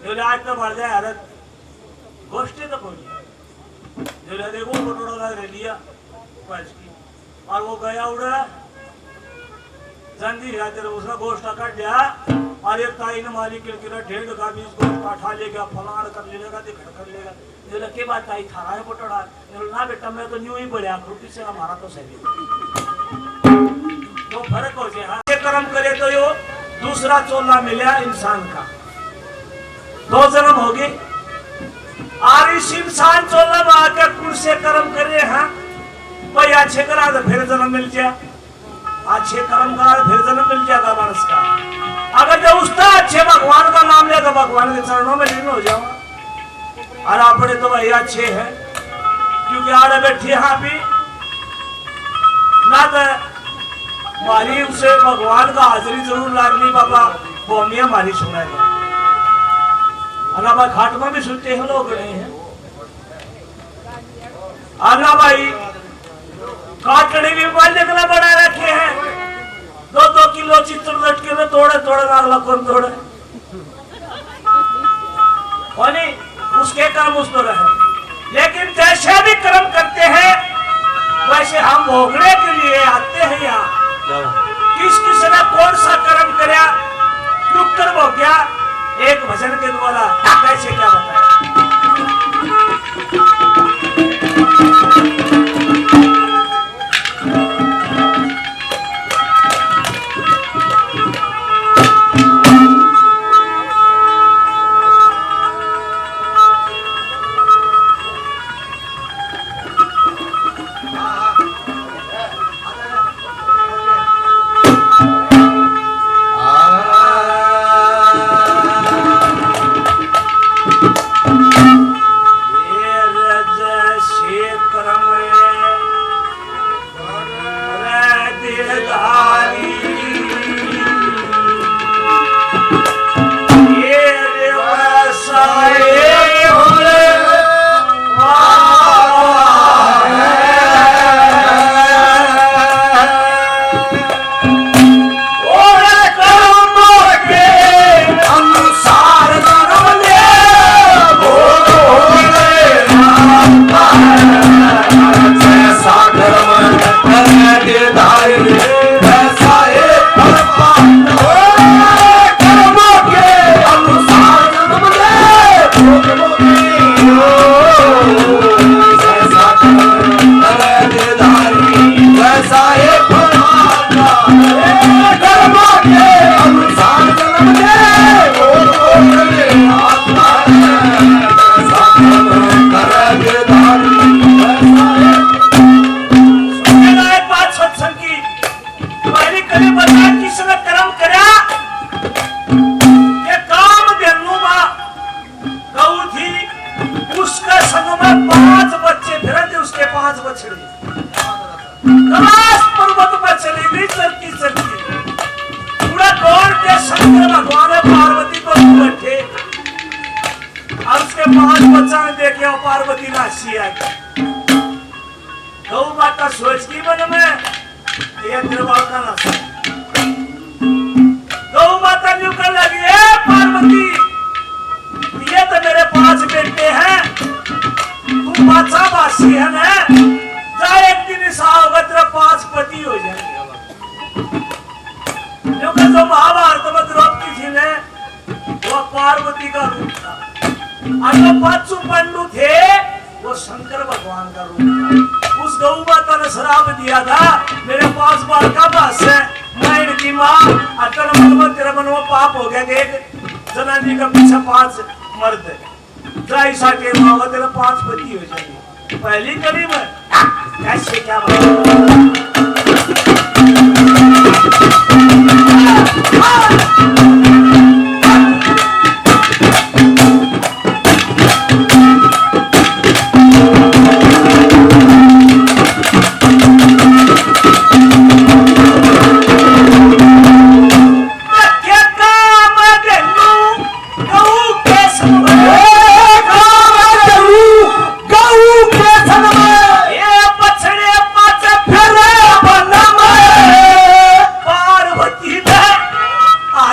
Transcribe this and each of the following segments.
जो आज तो बढ़ जाए हरत गोष्ठी तो पहुंची जो देखो फोटो लगा लिया पैस की और वो गया उड़ा जंदी जाते उसका गोश्त काट दिया और एक ताई ने मालिक के किला 1.5 का 20 गोश्त काटा लेगा फलाण कर लेगा दिखड़ कर लेगा ये लगे बात ताई थारा है पटड़ा ना बेटा मैं तो न्यू ही बढ़िया रोटी से हमारा तो सही तो फर्क हो जाए ये कर्म करे तो यो दूसरा चोला मिला इंसान का 2 जन्म हो गए और इस इंसान चोला में आकर कुल से कर्म करे हाँ भाई अच्छे करा तो फिर जन्म मिल जाए अच्छे कर्म करा फिर जन्म मिल जाएगा मानस का अगर जो उसका अच्छे भगवान का नाम लेगा भगवान के चरणों में लीन हो जाओ और आपने तो भाई अच्छे हैं क्योंकि आड़े बैठे यहाँ भी ना तो मारी उसे भगवान का हाजिरी जरूर लागली बाबा बोमिया मारी सुनाएगा अना घाट में भी सुनते हैं लोग नहीं है आना भाई काटने भी पाल देखना बना रखे हैं 2-2 किलो चित्र लटके में तोड़े नागला कौन तोड़े उसके कर्म उस पर रहे लेकिन जैसे भी कर्म करते हैं वैसे हम भोगने के लिए आते हैं यहाँ किस ने कौन सा कर्म कराया क्यों कर्म हो गया एक भजन के द्वारा कैसे क्या बताया पार्वती नासी गौ माता सोच की मन में ये निर्वाल का नास गौ माता न्यू कर लगी पार्वती ये तो मेरे 5 बेटे हैं तुम बादशाह बासी है ना जा एक दिन ऐसा होगा तेरा 5 पति हो जाएंगे क्योंकि जो महाभारत में द्रौपदी थी ने वो पार्वती का रूप था और जो 5 पंडु थे वो शंकर भगवान का रूप था उस गौ माता ने श्राप दिया था मेरे 5 बार का बास है मैं इनकी माँ अकल मन तेरा मन में पाप हो गया एक जनानी का पीछे 5 मर्द जाई साके माँ तेरा 5 पति हो जाएंगे पहली कड़ी में कैसे क्या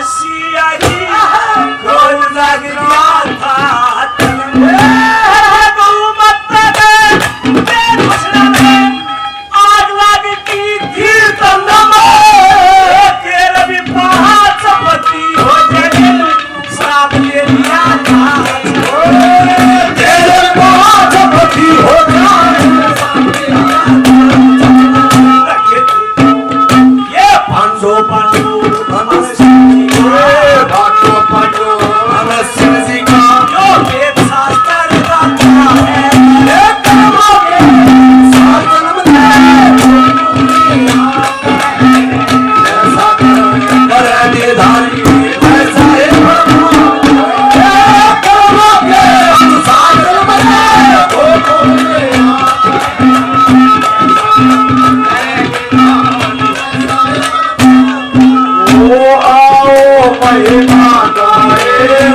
see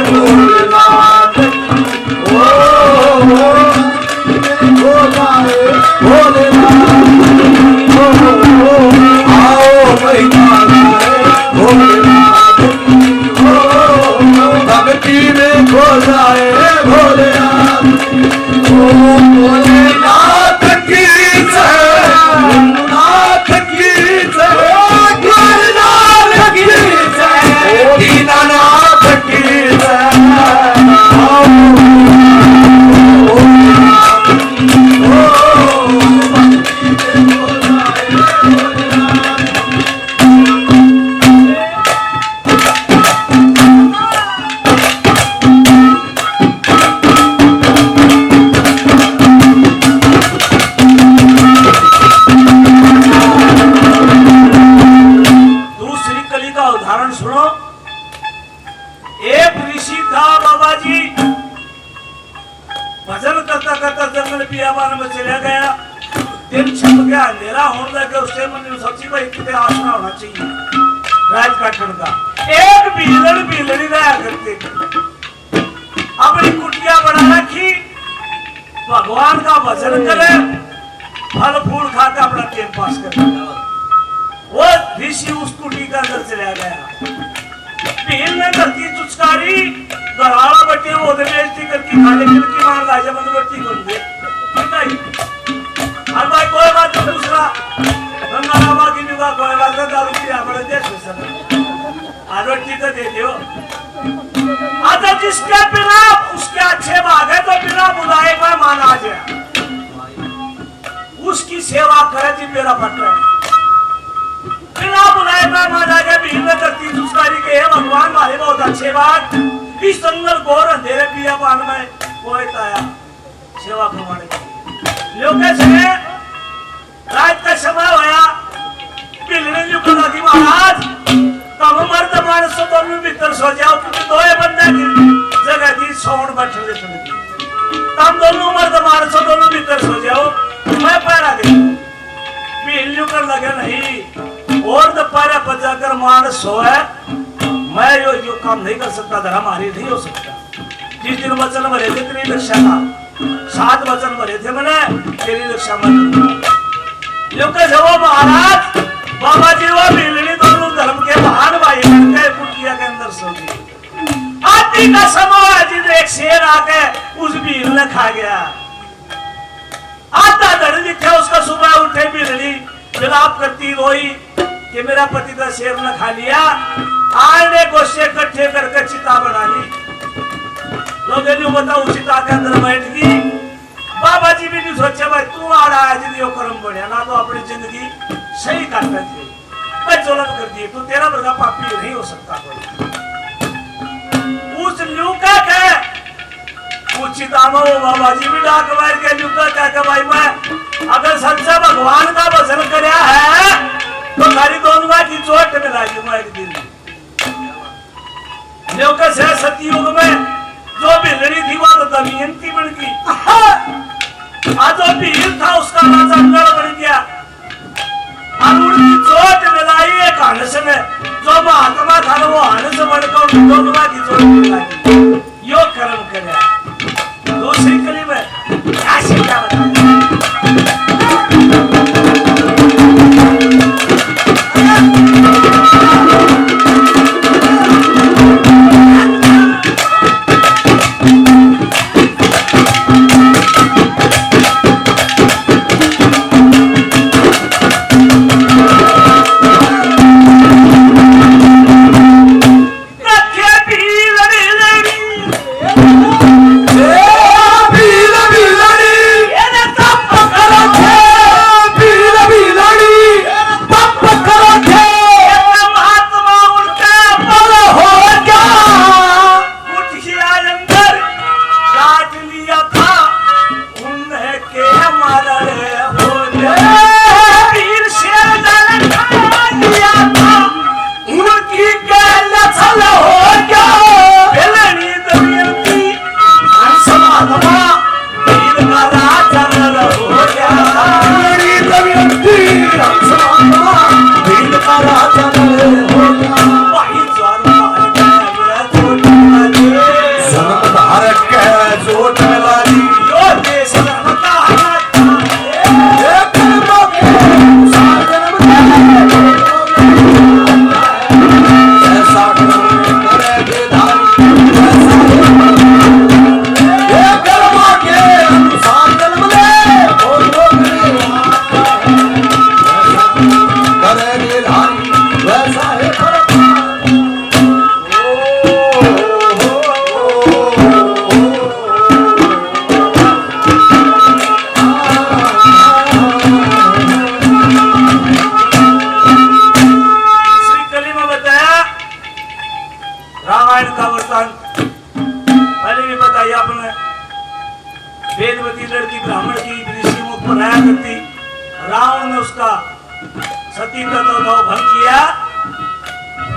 भोलेनाथ ओ खो जाए भोलेनाथ आओ महिमा भोलेनाथ भक्ति में खो जाए भोलेनाथ ओ भोलेनाथ की जय नाथ की जय भोलेनाथ की जय दीनानाथ की जय दूसरी कली का उदाहरण सुनो। एक ऋषि था बाबा जी, भजन करता करता जंगल बियाबान में चला गया। दिन छप गया, अंधेरा होने लगे। उससे मन में सोची भाई कितने आसना होना चाहिए राज काटन का। एक बिलड़ी रहा करते थे, अपनी कुटिया बना रखी, भगवान का भजन करे, फल फूल खाकर अपना टाइम पास कर। वो ऋषि उस कुटी का अंदर चला गया। भील ने धरती चुचकारी, गराड़ा बटे वो बेइज्जती करके खाने की मार लाजा बंद बट्टी बन गए। हर भाई कोई बात नहीं। दूसरा गंगा रामा की निगाह कोई बात नहीं, दारू की हमारे देश में सब आरोटी तो दे दियो। आता जिसके बिना उसके अच्छे भाग है तो बिना बुलाए मेहमान आ जाए, उसकी सेवा करे जी मेरा पत्र। बिना बुलाए मेहमान आ गए, भीड़ में करती दुष्कारी के हे भगवान मारे बहुत अच्छे बात। इस जंगल घोर अंधेरे बियाबान में कोई आया सेवा करवाने के लिए। लोग चले, रात का समय होया, बिलने जो कहा कि महाराज तब मर्द मानस तो दोनों भीतर सो जाओ, क्योंकि दो बंदे की जगह थी सोन बैठे थे। तब दोनों मर्द मानस तो दोनों भीतर सो जाओ, मैं पैरा दे। बिल्लू कर लगे नहीं, और दोपहर पर जाकर मानस सोए, मैं यो काम नहीं कर सकता, धर्म हमारी नहीं हो सकता। जिस दिन वचन भरे थे तेरी रक्षा था, 7 वचन भरे थे मैंने, तेरी रक्षा मत। लोग वो महाराज बाबा जी वो बिलड़ी दोनों धर्म के महान भाई बनके कुटिया के अंदर सो गए। आदि का समय है जिसे एक शेर आके उस भील ने खा गया। आता धड़ दिखे उसका, सुबह उठे बिलड़ी विलाप करती रोई कि मेरा पति का शेर ने खा लिया। आने गोशे इकट्ठे करके चिता बना ली। लोग बताओ चिता के अंदर बैठ गई। बाबा जी भी नहीं सोचे भाई तू आ रहा है जिंदगी कर्म बढ़िया ना तो अपनी जिंदगी सही करते थे, मैं जुल्म कर दिए, तू तेरा बड़ा पापी नहीं हो सकता। उस लूका के वो बाबा जी भी डाक मार के लूका क्या भाई मैं अगर सच्चा भगवान का भजन करया है तो सारी दोनों की चोट में लागी। मैं एक दिन लूका से सतयुग में जो बिलड़ी थी वो तो दमयंती बन गई। आज जो भील था उसका राजा अंगड़ बन गया। और उनकी चोट मिलाई एक हंस में, जो महात्मा था वो हंस बनकर दोनों की चोट मिलाई। यो कर्म करे। दूसरी कली में क्या शिक्षा बताया? वेदवती लड़की ब्राह्मण की ऋषि मुख पर आया करती। रावण ने उसका सती का तो भंग किया।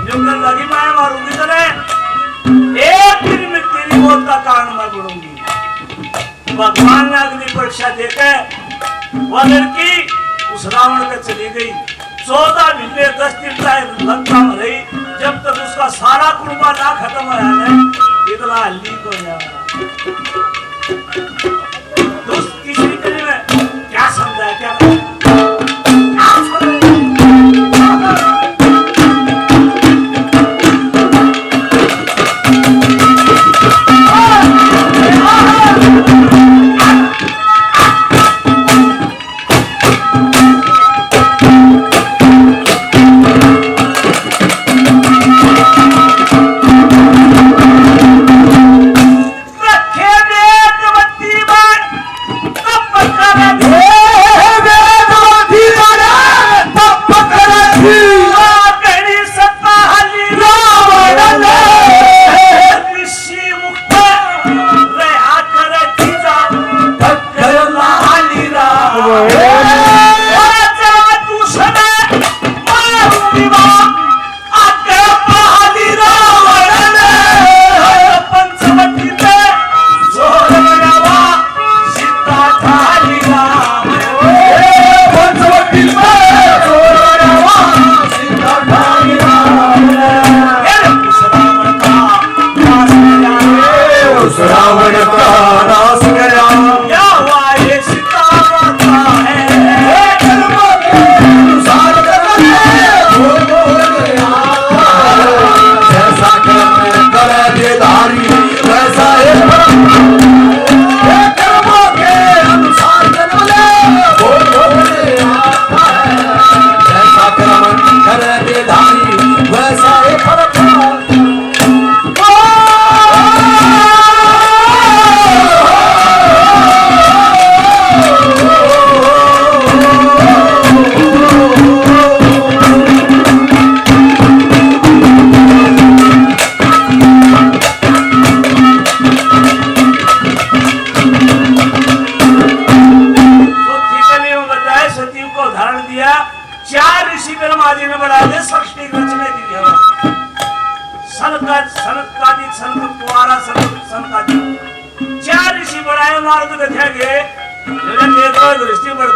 जुगल लगी मैं मारूंगी तने, एक दिन में तेरी मौत का कारण मैं बनूंगी। भगवान ने अग्नि परीक्षा देकर वह लड़की उस रावण के चली गई। 14 महीने 10 दिन तक लंका में रही, जब तक उसका सारा कुर्बा ना खत्म हो जाए इतना हल्दी को दोस्त तीसरी कड़ी में क्या समझा है क्या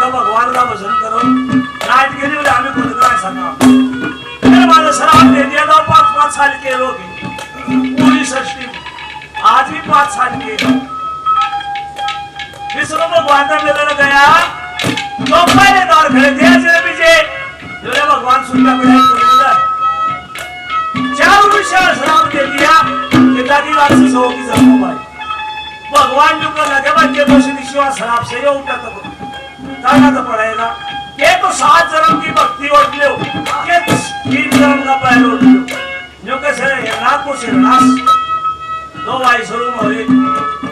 भगवान का भजन करो। राजगिरी में हमें खुद का सना फिर माने शराब दे दिया था 5-5 साल के लोग पूरी सृष्टि आज भी 5 साल के। विष्णु भगवान का मेले गया तो पहले दौर खड़े थे विजय जो भगवान सुनता मिला चारों विषय शराब दे दिया कि राक्षस होगी सबको भाई भगवान जो कर लगे बच्चे तो शराब से ही उठा तो करना तो पड़ेगा। ये तो 7 जन्म की भक्ति ओढ़ लो के 3 जन्म का पैर ओढ़ लो जो कैसे हिरणाक को हिरणास 2 भाई स्वरूप हुए।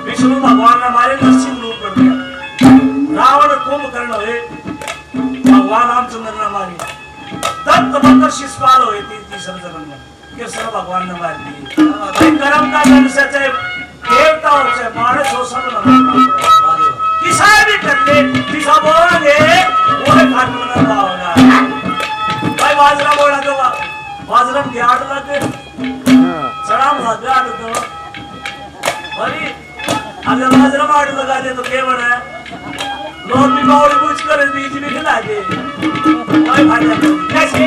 विष्णु भगवान ने हमारे नरसिंह रूप कर दिया। रावण कुंभकर्ण हुए, भगवान रामचंद्र ने मारी। तब तब शिशुपाल हुए 3 जन्म में कृष्ण भगवान ने मार दिए। कर्म का दंड से चाहे देवता हो चाहे मानस हो सब किसा भी कर ले किसा बोलेंगे बोले घाट में ना होगा भाई बाजरा बोला तो बाजरा में घाट लगे सड़ाम लगा तो भाई अगर बाजरा में घाट लगा दे तो क्या बना है लोग भी बावड़ी पूछ कर बीज भी खिला दे भाई भाई कैसे